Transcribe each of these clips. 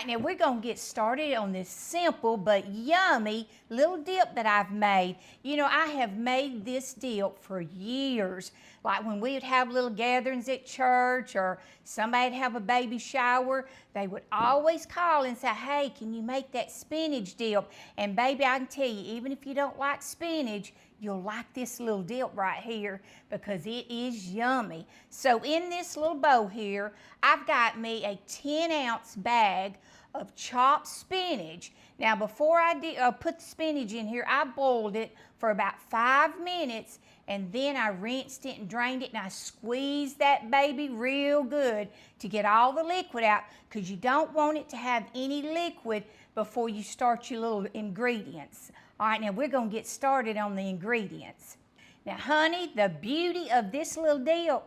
right, now we're gonna get started on this simple but yummy little dip that I've made. You know, I have made this dip for years. Like when we would have little gatherings at church or somebody'd have a baby shower, they would always call and say, hey, can you make that spinach dip? And baby, I can tell you, even if you don't like spinach, you'll like this little dip right here because it is yummy. So in this little bowl here, I've got me a 10-ounce bag of chopped spinach. Now before I put the spinach in here, I boiled it for about 5 minutes and then I rinsed it and drained it and I squeezed that baby real good to get all the liquid out because you don't want it to have any liquid before you start your little ingredients. All right, now we're gonna get started on the ingredients. Now, honey, the beauty of this little dip,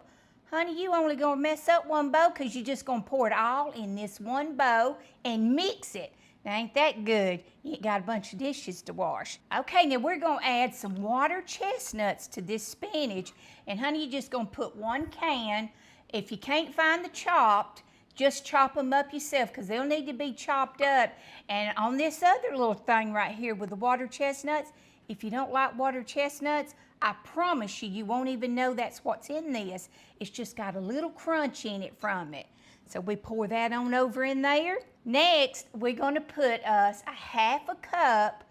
honey, you only gonna mess up one bowl because you're just gonna pour it all in this one bowl and mix it. Now, ain't that good? You ain't got a bunch of dishes to wash. Okay, now we're gonna add some water chestnuts to this spinach. And honey, you're just gonna put 1 can. If you can't find the chopped, just chop them up yourself because they'll need to be chopped up. And on this other little thing right here with the water chestnuts, if you don't like water chestnuts, I promise you, you won't even know that's what's in this. It's just got a little crunch in it from it. So we pour that on over in there. Next, we're gonna put us a 1/2 cup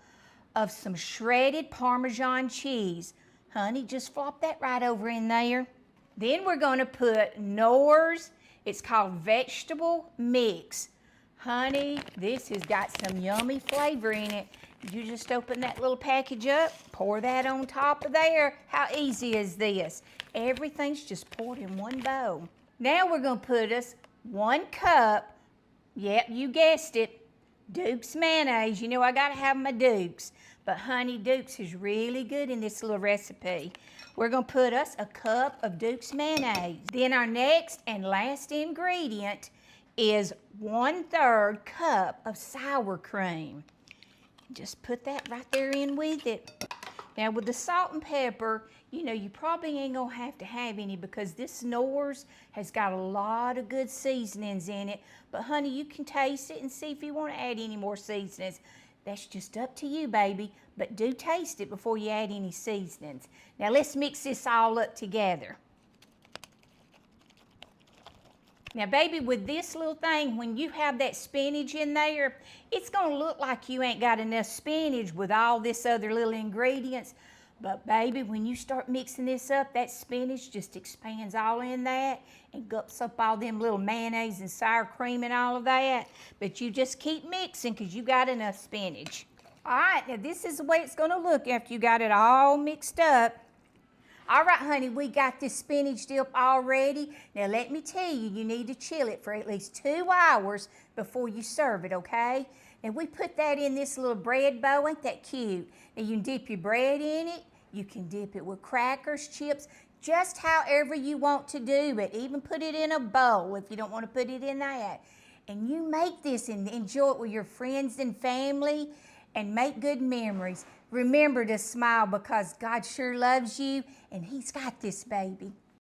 of some shredded Parmesan cheese. Honey, just flop that right over in there. Then we're gonna put Knorr's, it's called vegetable mix. Honey, this has got some yummy flavor in it. You just open that little package up, pour that on top of there. How easy is this? Everything's just poured in one bowl. Now we're gonna put us 1 cup, yep, you guessed it, Duke's mayonnaise. You know I gotta have my Duke's, but honey, Duke's is really good in this little recipe. We're gonna put us a cup of Duke's mayonnaise. Then our next and last ingredient is 1/3 cup of sour cream. Just put that right there in with it. Now with the salt and pepper, you know, you probably ain't gonna have to have any because this Knorr's has got a lot of good seasonings in it. But honey, you can taste it and see if you want to add any more seasonings. That's just up to you, baby. But do taste it before you add any seasonings. Now let's mix this all up together. Now, baby, with this little thing, when you have that spinach in there, it's gonna look like you ain't got enough spinach with all this other little ingredients. But baby, when you start mixing this up, that spinach just expands all in that and gups up all them little mayonnaise and sour cream and all of that. But you just keep mixing because you got enough spinach. All right, now this is the way it's gonna look after you got it all mixed up. All right, honey, we got this spinach dip all ready. Now let me tell you, you need to chill it for at least 2 hours before you serve it, okay? And we put that in this little bread bowl. Ain't that cute? And you can dip your bread in it. You can dip it with crackers, chips, just however you want to do it. Even put it in a bowl if you don't want to put it in that. And you make this and enjoy it with your friends and family and make good memories. Remember to smile because God sure loves you and He's got this, baby.